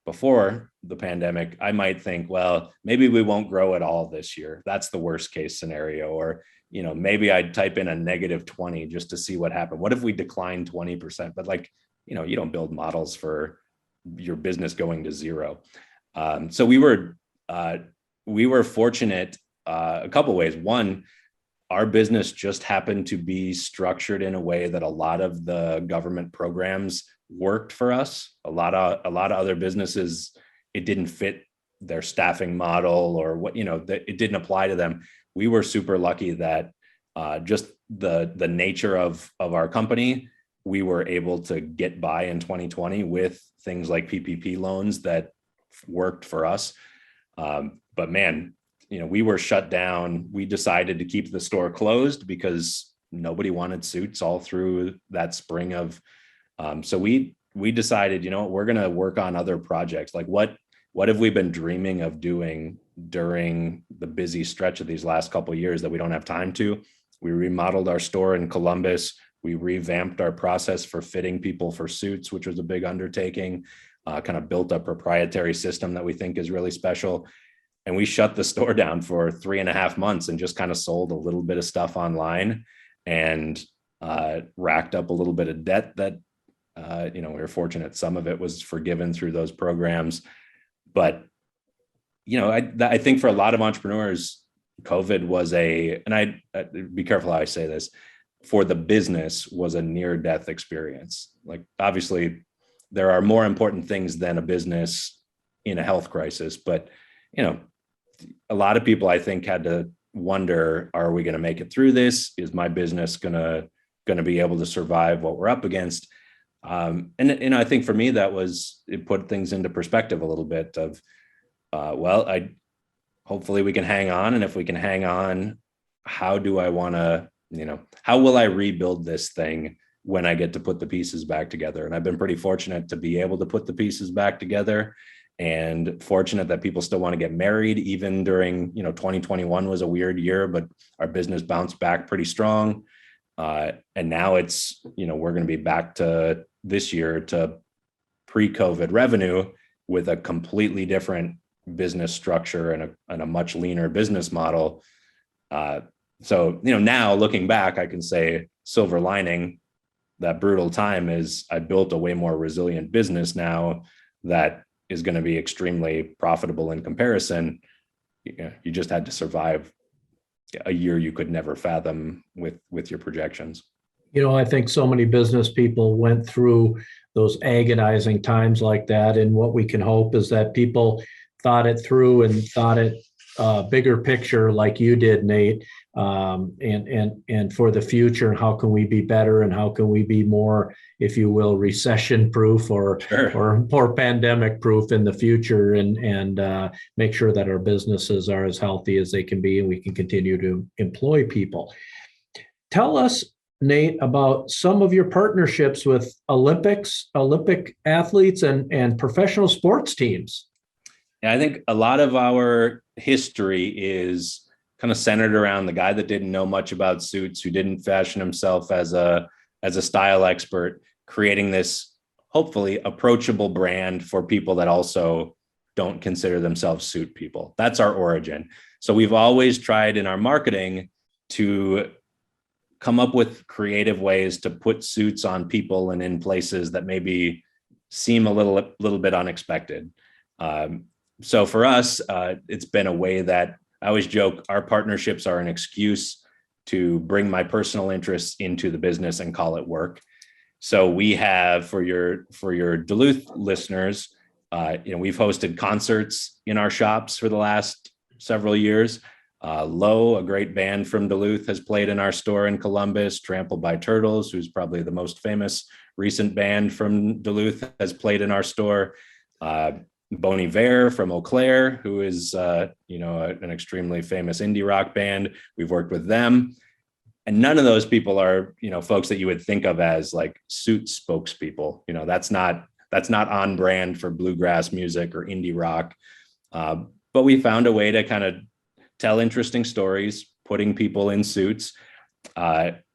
before the pandemic, I might think, well, maybe we won't grow at all this year. That's the worst case scenario. Or, maybe I'd type in a -20 just to see what happened. What if we decline 20%? But you don't build models for your business going to zero. So we were fortunate a couple ways. One, our business just happened to be structured in a way that a lot of the government programs worked for us. A lot of other businesses, it didn't fit their staffing model, or that it didn't apply to them. We were super lucky that just the nature of our company, we were able to get by in 2020 with things like PPP loans that worked for us. But man, we were shut down. We decided to keep the store closed because nobody wanted suits all through that spring of. So we decided, we're going to work on other projects. Like what have we been dreaming of doing during the busy stretch of these last couple of years that we don't have time to? We remodeled our store in Columbus. We revamped our process for fitting people for suits, which was a big undertaking. Kind of built a proprietary system that we think is really special. And we shut the store down for 3.5 months and just kind of sold a little bit of stuff online and racked up a little bit of debt that, we were fortunate. Some of it was forgiven through those programs. But, I think for a lot of entrepreneurs, COVID was and I be careful how I say this, for the business was a near-death experience. Like, obviously, there are more important things than a business in a health crisis. But, a lot of people, I think, had to wonder, are we going to make it through this? Is my business going to be able to survive what we're up against? And I think for me, it put things into perspective a little bit of, hopefully we can hang on. And if we can hang on, how do I want to, how will I rebuild this thing when I get to put the pieces back together? And I've been pretty fortunate to be able to put the pieces back together, and fortunate that people still want to get married, even during, 2021 was a weird year, but our business bounced back pretty strong. And now it's, we're going to be back to this year to pre-COVID revenue with a completely different business structure and a much leaner business model. So, now looking back, I can say silver lining that brutal time is I built a way more resilient business now that is going to be extremely profitable in comparison. You just had to survive a year you could never fathom with your projections. I think so many business people went through those agonizing times like that. And what we can hope is that people thought it through and thought it bigger picture like you did, Nate, and for the future, how can we be better and how can we be more, if you will, recession proof or more pandemic proof in the future, and make sure that our businesses are as healthy as they can be and we can continue to employ people. Tell us, Nate, about some of your partnerships with Olympic athletes and professional sports teams. Yeah, I think a lot of our history is kind of centered around the guy that didn't know much about suits, who didn't fashion himself as a style expert, creating this hopefully approachable brand for people that also don't consider themselves suit people. That's our origin. So we've always tried in our marketing to come up with creative ways to put suits on people and in places that maybe seem a little bit unexpected. So for us, it's been a way that I always joke, our partnerships are an excuse to bring my personal interests into the business and call it work. So we have, for your Duluth listeners, we've hosted concerts in our shops for the last several years. Low, a great band from Duluth, has played in our store in Columbus. Trampled by Turtles, who's probably the most famous recent band from Duluth, has played in our store. Bon Iver from Eau Claire, who is an extremely famous indie rock band. We've worked with them. And none of those people are, folks that you would think of as like suit spokespeople. That's not on brand for bluegrass music or indie rock. But we found a way to kind of tell interesting stories, putting people in suits.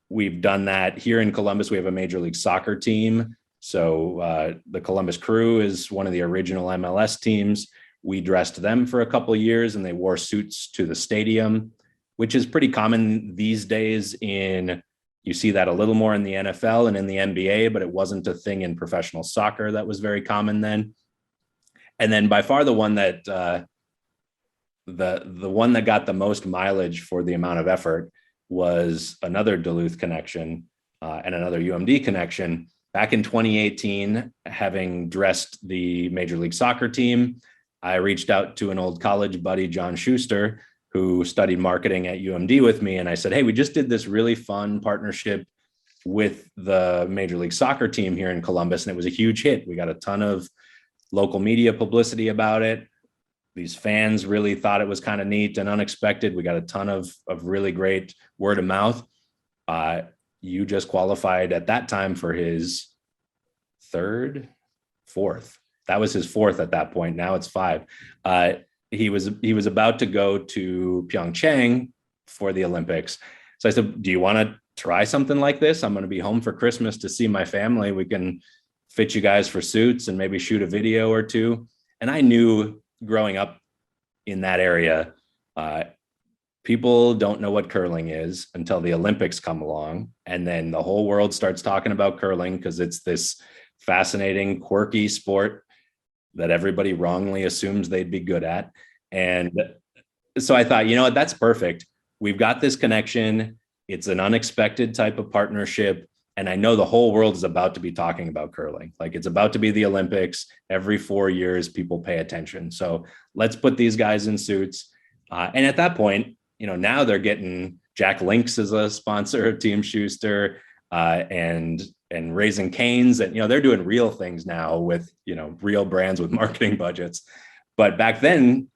we've done that here in Columbus. We have a Major League Soccer team. So the Columbus Crew is one of the original MLS teams. We dressed them for a couple of years, and they wore suits to the stadium, which is pretty common these days. You see that a little more in the NFL and in the NBA, but it wasn't a thing in professional soccer that was very common then. And then by far the one that the one that got the most mileage for the amount of effort was another Duluth connection and another UMD connection. Back in 2018, having dressed the Major League Soccer team, I reached out to an old college buddy, John Schuster, who studied marketing at UMD with me. And I said, hey, we just did this really fun partnership with the Major League Soccer team here in Columbus, and it was a huge hit. We got a ton of local media publicity about it. These fans really thought it was kind of neat and unexpected. We got a ton of really great word of mouth. You just qualified at that time for his fourth. That was his fourth at that point. Now it's 5. He was about to go to Pyeongchang for the Olympics. So I said, do you want to try something like this? I'm going to be home for Christmas to see my family. We can fit you guys for suits and maybe shoot a video or two. And I knew growing up in that area, people don't know what curling is until the Olympics come along. And then the whole world starts talking about curling because it's this fascinating, quirky sport that everybody wrongly assumes they'd be good at. And so I thought, you know what, that's perfect. We've got this connection. It's an unexpected type of partnership. And I know the whole world is about to be talking about curling. Like, it's about to be the Olympics. Every 4 years, people pay attention. So let's put these guys in suits. And at that point, now they're getting Jack Links as a sponsor of Team Schuster, and Raising Cane's, and they're doing real things now with real brands with marketing budgets. But back then,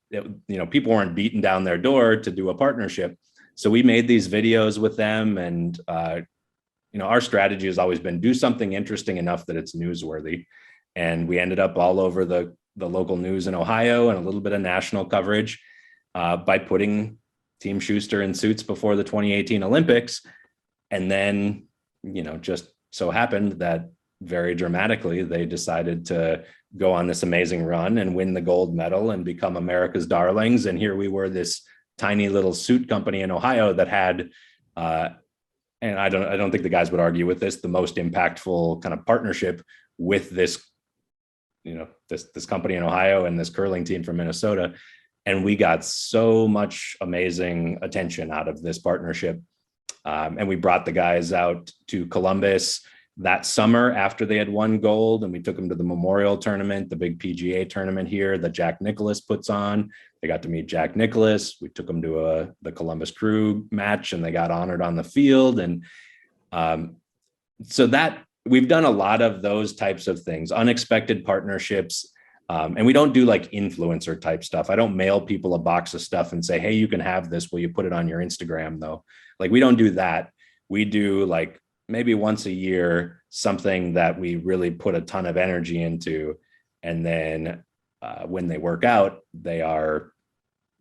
people weren't beating down their door to do a partnership. So we made these videos with them, and our strategy has always been do something interesting enough that it's newsworthy. And we ended up all over the local news in Ohio and a little bit of national coverage by putting Team Schuster in suits before the 2018 Olympics. And then, just so happened that very dramatically, they decided to go on this amazing run and win the gold medal and become America's darlings. And here we were, this tiny little suit company in Ohio that had, and I don't think the guys would argue with this, the most impactful kind of partnership with this, this company in Ohio and this curling team from Minnesota. And we got so much amazing attention out of this partnership. And we brought the guys out to Columbus that summer after they had won gold, and we took them to the Memorial Tournament, the big PGA tournament here that Jack Nicklaus puts on. They got to meet Jack Nicklaus. We took them to the Columbus Crew match, and they got honored on the field. And so that we've done a lot of those types of things, unexpected partnerships. And we don't do like influencer type stuff. I don't mail people a box of stuff and say, hey, you can have this. Will you put it on your Instagram though? Like, we don't do that. We do like maybe once a year, something that we really put a ton of energy into. And then when they work out, they are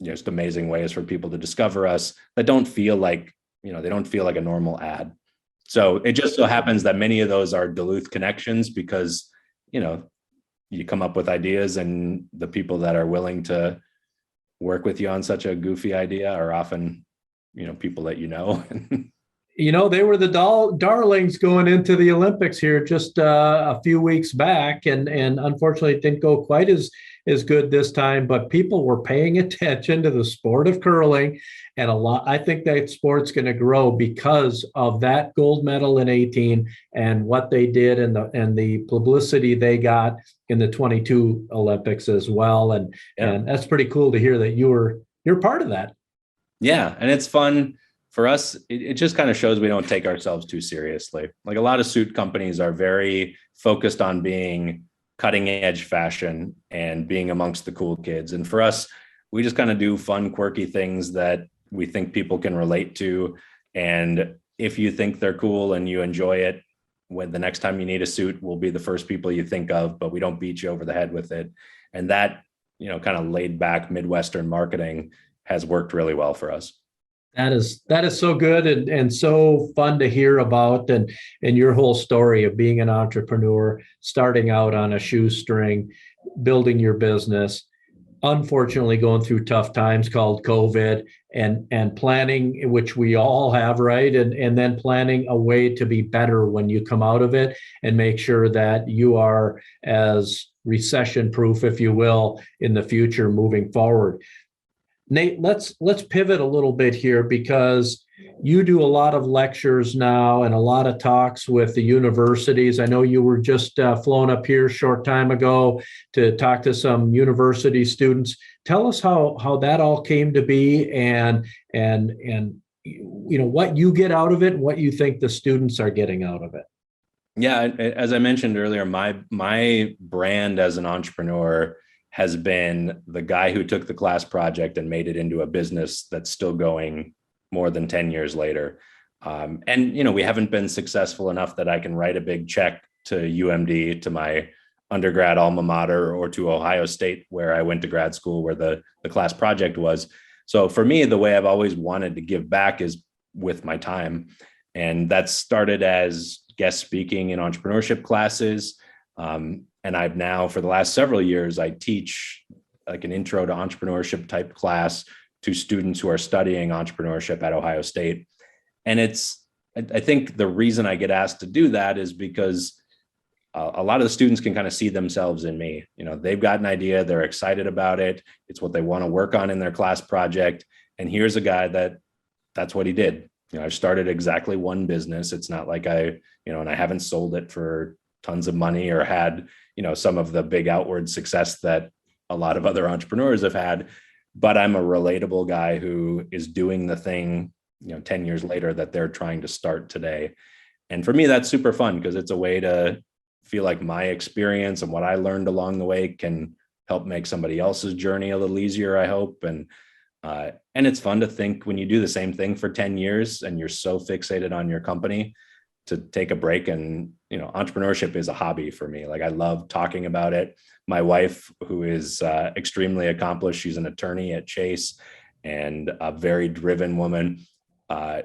just amazing ways for people to discover us that don't feel like, they don't feel like a normal ad. So it just so happens that many of those are Duluth connections because, you come up with ideas, and the people that are willing to work with you on such a goofy idea are often, people that They were the darlings going into the Olympics here just a few weeks back, and unfortunately it didn't go quite as good this time, but people were paying attention to the sport of curling, and I think that sport's going to grow because of that gold medal in 18 and what they did and the publicity they got in the 22 Olympics as well. And that's pretty cool to hear that you're part of that. Yeah. And it's fun for us. It just kind of shows we don't take ourselves too seriously. Like, a lot of suit companies are very focused on being cutting edge fashion and being amongst the cool kids. And for us, we just kind of do fun, quirky things that we think people can relate to. And if you think they're cool and you enjoy it, when the next time you need a suit, we'll be the first people you think of, but we don't beat you over the head with it. And that, kind of laid back Midwestern marketing has worked really well for us. That is so good and so fun to hear about and your whole story of being an entrepreneur, starting out on a shoestring, building your business, unfortunately going through tough times called COVID and planning, which we all have, right? And then planning a way to be better when you come out of it and make sure that you are as recession proof, if you will, in the future moving forward. Nate, let's pivot a little bit here because you do a lot of lectures now and a lot of talks with the universities. I know you were just flown up here a short time ago to talk to some university students. Tell us how that all came to be and what you get out of it and what you think the students are getting out of it. Yeah, as I mentioned earlier, my brand as an entrepreneur has been the guy who took the class project and made it into a business that's still going more than 10 years later. And we haven't been successful enough that I can write a big check to UMD, to my undergrad alma mater, or to Ohio State, where I went to grad school, where the class project was. So for me, the way I've always wanted to give back is with my time. And that started as guest speaking in entrepreneurship classes. And I've now, for the last several years, I teach like an intro to entrepreneurship type class to students who are studying entrepreneurship at Ohio State. And I think the reason I get asked to do that is because a lot of the students can kind of see themselves in me. They've got an idea, they're excited about it. It's what they want to work on in their class project. And here's a guy that's what he did. I've started exactly one business. It's not like and I haven't sold it for tons of money or had, some of the big outward success that a lot of other entrepreneurs have had, but I'm a relatable guy who is doing the thing, 10 years later that they're trying to start today. And for me, that's super fun because it's a way to feel like my experience and what I learned along the way can help make somebody else's journey a little easier, I hope. And it's fun to think when you do the same thing for 10 years and you're so fixated on your company to take a break. And, entrepreneurship is a hobby for me. Like I love talking about it. My wife, who is extremely accomplished, she's an attorney at Chase and a very driven woman.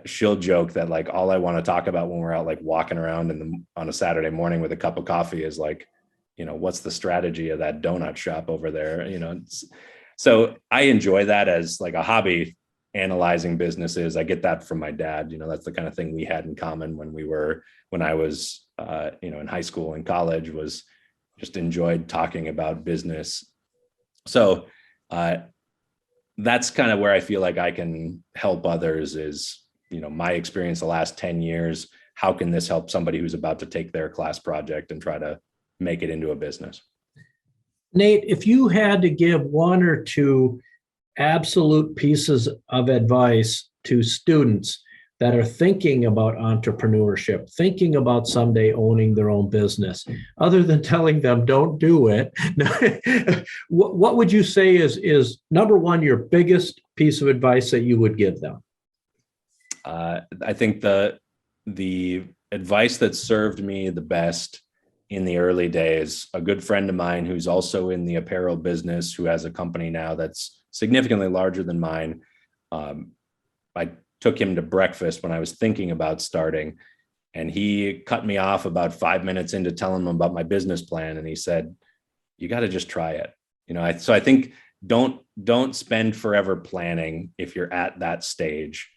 She'll joke that like, all I want to talk about when we're out, like walking around on a Saturday morning with a cup of coffee is like, what's the strategy of that donut shop over there? So I enjoy that as like a hobby, analyzing businesses. I get that from my dad. That's the kind of thing we had in common when I was, in high school and college, was just enjoyed talking about business. So that's kind of where I feel like I can help others is, my experience the last 10 years. How can this help somebody who's about to take their class project and try to make it into a business? Nate, if you had to give one or two absolute pieces of advice to students that are thinking about entrepreneurship, thinking about someday owning their own business, other than telling them don't do it, what would you say is number one, your biggest piece of advice that you would give them? I think the advice that served me the best in the early days, a good friend of mine who's also in the apparel business, who has a company now that's significantly larger than mine. I took him to breakfast when I was thinking about starting, and he cut me off about 5 minutes into telling him about my business plan. And he said, you got to just try it. So I think don't spend forever planning if you're at that stage,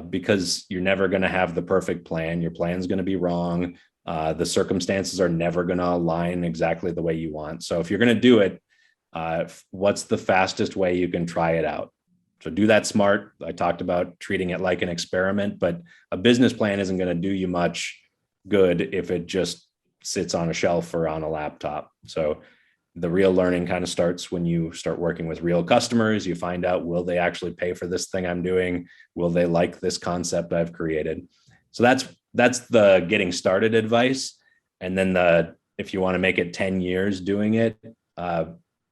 because you're never going to have the perfect plan. Your plan's going to be wrong. The circumstances are never going to align exactly the way you want. So if you're going to do it, what's the fastest way you can try it out? So do that smart. I talked about treating it like an experiment, but a business plan isn't going to do you much good if it just sits on a shelf or on a laptop. So the real learning kind of starts when you start working with real customers. You find out, will they actually pay for this thing I'm doing? Will they like this concept I've created? So that's the getting started advice. And then if you want to make it 10 years doing it, I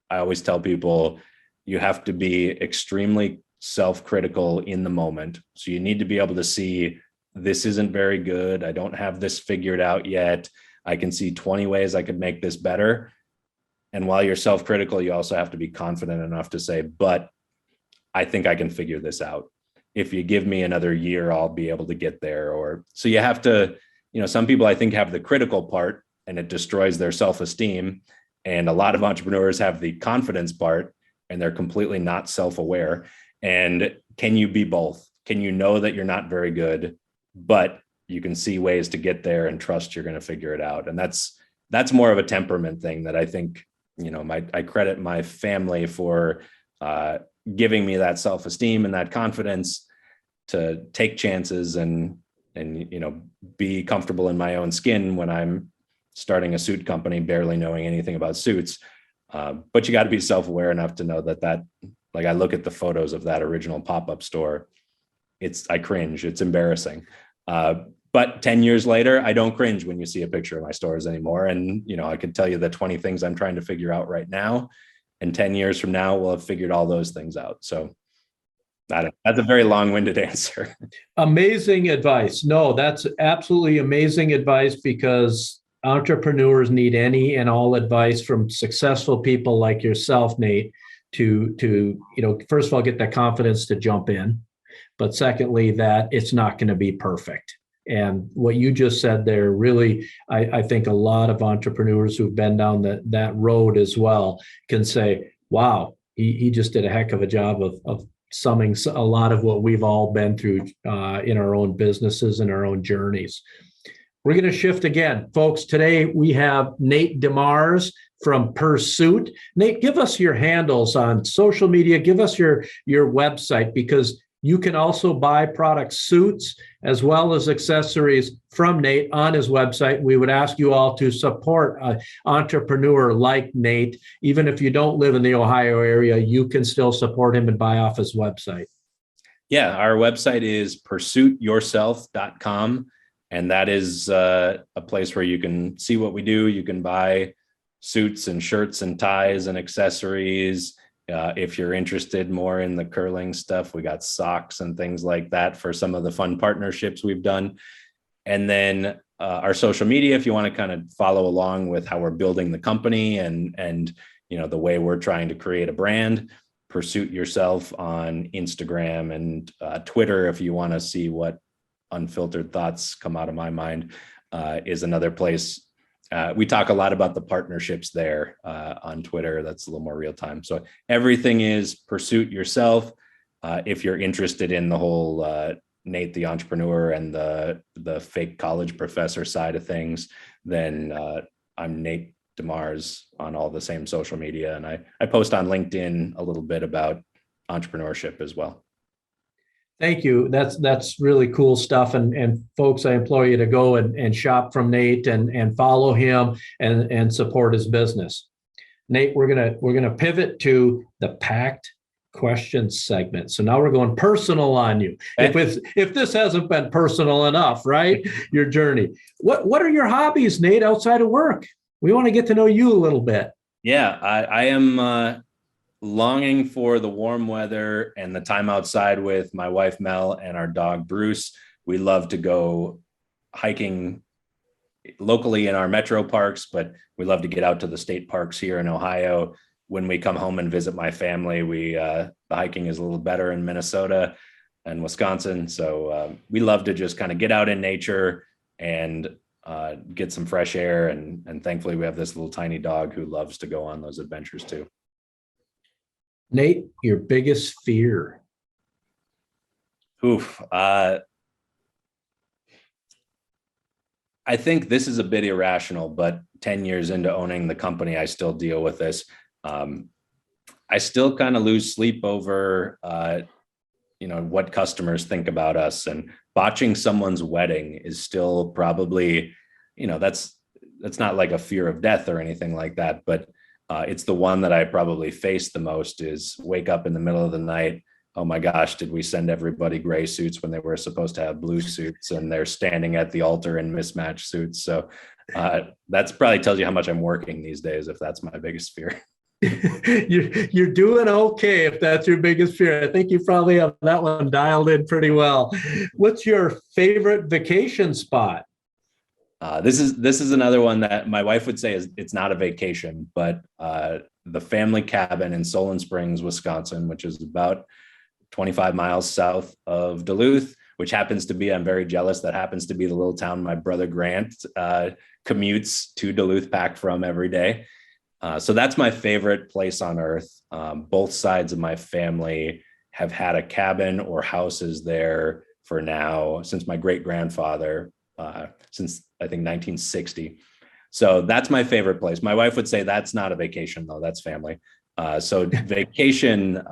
always tell people you have to be extremely self-critical in the moment. So you need to be able to see, this isn't very good. I don't have this figured out yet. I can see 20 ways I could make this better. And while you're self-critical, you also have to be confident enough to say, but I think I can figure this out. if you give me another year, I'll be able to get there. Or so you have to, some people I think have the critical part and it destroys their self-esteem. And a lot of entrepreneurs have the confidence part and they're completely not self-aware. And can you be both? Can you know that you're not very good, but you can see ways to get there and trust you're going to figure it out? And that's more of a temperament thing that I think, I credit my family for giving me that self-esteem and that confidence to take chances and be comfortable in my own skin when I'm starting a suit company, barely knowing anything about suits. But you got to be self-aware enough to know that like, I look at the photos of that original pop-up store, I cringe. It's embarrassing. But 10 years later, I don't cringe when you see a picture of my stores anymore. And, I can tell you the 20 things I'm trying to figure out right now. And 10 years from now, we'll have figured all those things out. So that's a very long-winded answer. Amazing advice. No, that's absolutely amazing advice, because entrepreneurs need any and all advice from successful people like yourself, Nate, to first of all, get that confidence to jump in. But secondly, that it's not going to be perfect. And what you just said there, really, I think a lot of entrepreneurs who've been down that road as well can say, wow, he just did a heck of a job of summing a lot of what we've all been through in our own businesses and our own journeys. We're going to shift again. Folks, today we have Nate Demars from Pursuit. Nate, give us your handles on social media. Give us your website, because you can also buy product suits as well as accessories from Nate on his website. We would ask you all to support an entrepreneur like Nate. Even if you don't live in the Ohio area, you can still support him and buy off his website. Yeah, our website is pursuityourself.com. And that is a place where you can see what we do. You can buy suits and shirts and ties and accessories. If you're interested more in the curling stuff, we got socks and things like that for some of the fun partnerships we've done. And then our social media, if you want to kind of follow along with how we're building the company and the way we're trying to create a brand, Pursuit Yourself on Instagram and Twitter. If you want to see what unfiltered thoughts come out of my mind, is another place. We talk a lot about the partnerships there on Twitter. That's a little more real time. So everything is Pursuit Yourself. If you're interested in the whole Nate the entrepreneur and the fake college professor side of things, then I'm Nate Demars on all the same social media. And I post on LinkedIn a little bit about entrepreneurship as well. Thank you. That's really cool stuff. And folks, I implore you to go and shop from Nate and follow him and support his business. Nate, we're gonna pivot to the packed questions segment. So now we're going personal on you. If this hasn't been personal enough, right? Your journey. What are your hobbies, Nate, outside of work? We want to get to know you a little bit. Yeah, I am longing for the warm weather and the time outside with my wife, Mel, and our dog, Bruce. We love to go hiking locally in our metro parks, but we love to get out to the state parks here in Ohio. When we come home and visit my family, the hiking is a little better in Minnesota and Wisconsin. So we love to just kind of get out in nature and get some fresh air. And thankfully we have this little tiny dog who loves to go on those adventures too. Nate, your biggest fear? I think this is a bit irrational, but 10 years into owning the company, I still deal with this. I still kind of lose sleep over, what customers think about us, and botching someone's wedding is still probably, that's not like a fear of death or anything like that, but it's the one that I probably face the most, is wake up in the middle of the night. Oh my gosh, did we send everybody gray suits when they were supposed to have blue suits, and they're standing at the altar in mismatched suits? So that's probably tells you how much I'm working these days, if that's my biggest fear. You're doing okay if that's your biggest fear. I think you probably have that one dialed in pretty well. What's your favorite vacation spot? This is another one that my wife would say it's not a vacation, but the family cabin in Solon Springs, Wisconsin, which is about 25 miles south of Duluth, which happens to be, I'm very jealous, that happens to be the little town my brother Grant commutes to Duluth Pack from every day. So that's my favorite place on earth. Both sides of my family have had a cabin or houses there for now, since my great grandfather, since I think 1960. So that's my favorite place. My wife would say that's not a vacation though, that's family. So vacation,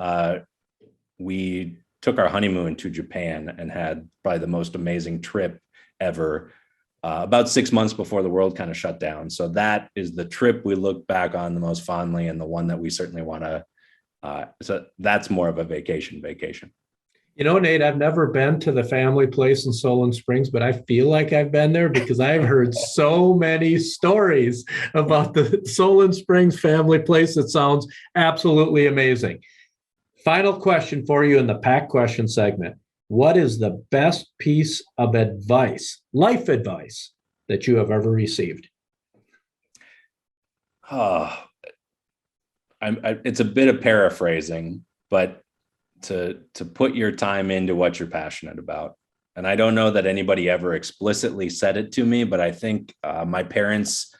we took our honeymoon to Japan and had probably the most amazing trip ever, about 6 months before the world kind of shut down. So that is the trip we look back on the most fondly, and the one that we certainly want to, so that's more of a vacation. You know, Nate, I've never been to the family place in Solon Springs, but I feel like I've been there because I've heard so many stories about the Solon Springs family place. That sounds absolutely amazing. Final question for you in the Pack Question segment. What is the best piece of advice, life advice, that you have ever received? It's a bit of paraphrasing, but to put your time into what you're passionate about. And I don't know that anybody ever explicitly said it to me, but I think my parents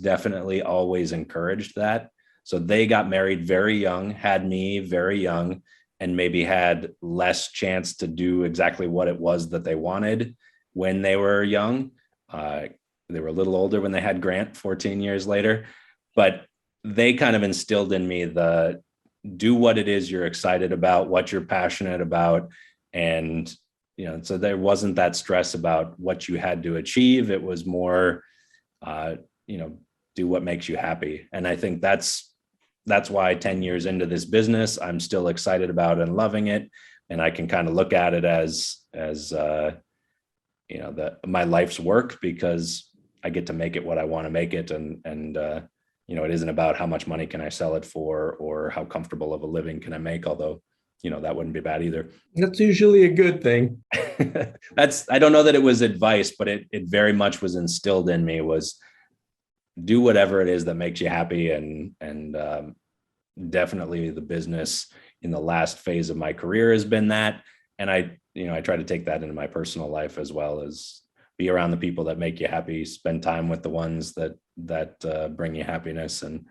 definitely always encouraged that. So they got married very young, had me very young, and maybe had less chance to do exactly what it was that they wanted when they were young. They were a little older when they had Grant 14 years later, but they kind of instilled in me the do what it is you're excited about, what you're passionate about. And, you know, so there wasn't that stress about what you had to achieve. It was more, do what makes you happy. And I think that's why 10 years into this business, I'm still excited about and loving it. And I can kind of look at it as my life's work, because I get to make it what I want to make it. And it isn't about how much money can I sell it for, or how comfortable of a living can I make, although, that wouldn't be bad either. That's usually a good thing. I don't know that it was advice, but it very much was instilled in me, was do whatever it is that makes you happy. And definitely the business in the last phase of my career has been that. And I try to take that into my personal life as well, as be around the people that make you happy, spend time with the ones that bring you happiness. And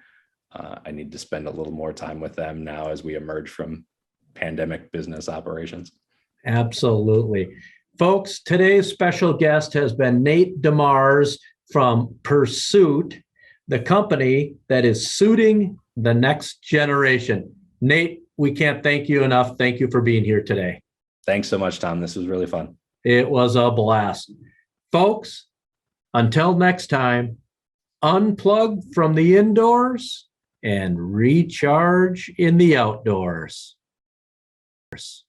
I need to spend a little more time with them now as we emerge from pandemic business operations. Absolutely. Folks, today's special guest has been Nate Demars from Pursuit, the company that is suiting the next generation. Nate, we can't thank you enough. Thank you for being here today. Thanks so much, Tom. This was really fun. It was a blast. Folks, until next time, unplug from the indoors and recharge in the outdoors. Yes.